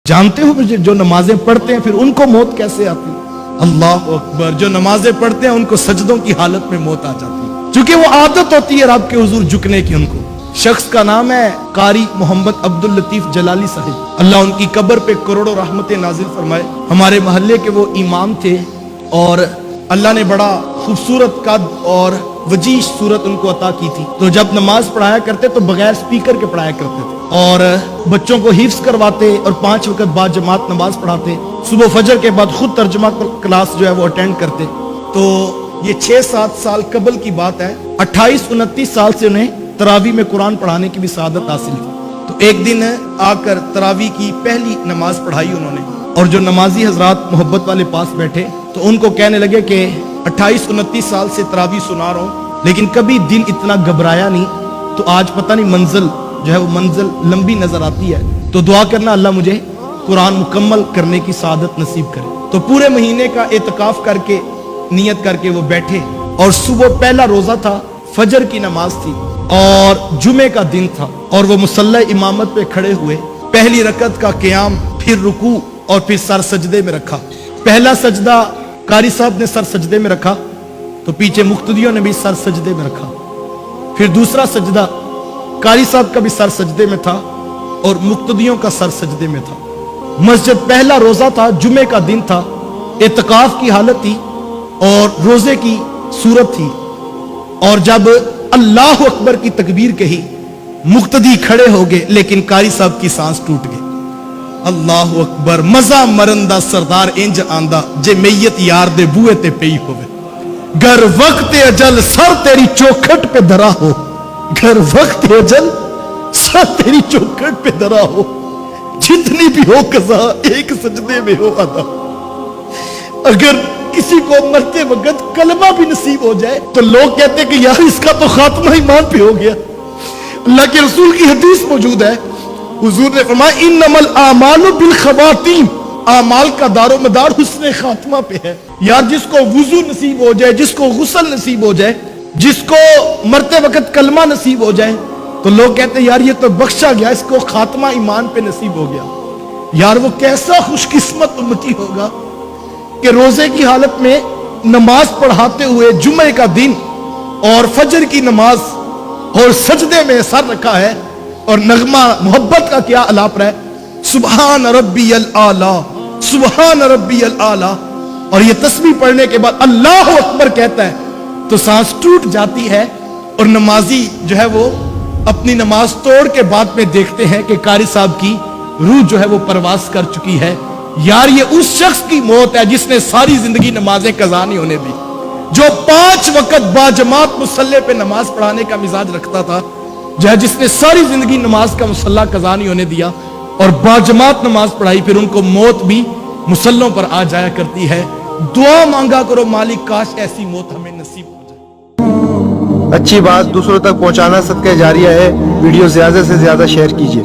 जानते हो जो नमाजें पढ़ते हैं फिर उनको मौत कैसे आती है? अल्लाह अकबर। जो नमाजें पढ़ते हैं उनको सजदों की हालत में मौत आ जाती है, क्योंकि वो आदत होती है रब के हुजूर झुकने की। उनको शख्स का नाम है कारी मोहम्मद अब्दुल लतीफ जलाली साहिब, अल्लाह उनकी कब्र पे करोड़ों रहमतें नाजिल फरमाए। हमारे मोहल्ले के वो इमाम थे और अल्लाह ने बड़ा खूबसूरत कद और वजीश सूरत उनको अता की थी। तो जब नमाज पढ़ाया करते तो बगैर स्पीकर के पढ़ाया करते थे और बच्चों को हिफ्स करवाते और 5 वक्त बाद जमात नमाज पढ़ाते। सुबह फजर के बाद खुद तर्जुमा क्लास जो है वो अटेंड करते। तो ये 6-7 साल कबल की बात है। 28-29 साल से उन्हें तरावी में कुरान पढ़ाने की भी सआदत हासिल की। तो एक दिन आकर तरावी की पहली नमाज पढ़ाई उन्होंने, और जो नमाजी हजरात मोहब्बत वाले पास बैठे तो उनको कहने लगे कि 28-29 साल से तरावी सुना रहा हूं लेकिन कभी दिल इतना घबराया नहीं, तो आज पता नहीं मंजिल जो है वो मंजिल लंबी नजर आती है, तो दुआ करना अल्लाह मुझे कुरान मुकम्मल करने की सआदत नसीब करे। तो पूरे महीने का एतकाफ करके नियत करके वो बैठे और सुबह पहला रोजा था, फजर की नमाज थी और जुमे का दिन था, और वो मुसल्ला इमामत पे खड़े हुए पहली रकत का क़याम, फिर रुकू और फिर सर सजदे में रखा। पहला सजदा कारी साहब ने सर सजदे में रखा तो पीछे मुक्तदियों ने भी सर सजदे में रखा। फिर दूसरा सजदा कारी साहब का भी सर सजदे में था और मुक्तदियों का सर सजदे में था। मस्जिद पहला रोजा था, जुमे का दिन था, एतकाफ की हालत थी और रोजे की सूरत थी। और जब अल्लाह अकबर की तकबीर कही, मुक्तदी खड़े हो गए लेकिन कारी साहब की सांस टूट गई। अल्लाह अकबर। मजा मरंदा सरदार इंज आंदा जे मैयत यार दे बूए ते पई होवे। घर वक्त अजल सर तेरी चौखट पे धरा हो, घर वक्त अजल सर तेरी चौखट पे धरा हो, जितनी भी हो कज़ा एक सजदे में हो अदा। अगर किसी को मरते वक्त कलमा भी नसीब हो जाए तो लोग कहते हैं कि यार इसका तो खात्मा ईमान पे हो गया। अल्लाह के रसूल की हदीस मौजूद है, हुजूर ने फरमाया इन्नमल आमालु बिल खवातीम, आमाल का दारो मदार हुस्न खात्मा पे है। यार जिसको वुजू नसीब हो जाए, जिसको गुस्ल नसीब हो जाए, जिसको मरते वक्त कलमा नसीब हो जाए तो लोग कहते हैं यार ये तो बख्शा गया, इसको खात्मा ईमान पे नसीब हो गया। यार वो कैसा खुशकिस्मत उम्मती होगा कि रोजे की हालत में नमाज पढ़ाते हुए जुमे का दिन और फजर की नमाज और सजदे में सर रखा है और नगमा मोहब्बत का क्या अलाप रहा है, सुबहान रब्बियल आला, सुबहान रब्बियल आला। और ये तस्बीह पढ़ने के बाद अल्लाह अकबर कहता है तो सांस टूट जाती है और नमाजी जो है वो अपनी नमाज तोड़ के बाद में देखते हैं कि कारी साहब की रूह जो है वो परवास कर चुकी है। यार ये उस शख्स की मौत है जिसने सारी जिंदगी नमाजें कज़ा नहीं होने दी, जो 5 वक्त बाजमात मुसल्ले पे नमाज पढ़ाने का मिजाज रखता था, जो है जिसने सारी जिंदगी नमाज का मुसल्ला कज़ा नहीं होने दिया और बाजमात नमाज पढ़ाई, फिर उनको मौत भी मुसल्लों पर आ जाया करती है। दुआ मांगा करो मालिक काश ऐसी मौत हमें नसीब हो जाए। अच्छी बात दूसरों तक पहुंचाना सदका जारिया है। वीडियो ज्यादा से ज्यादा शेयर कीजिए।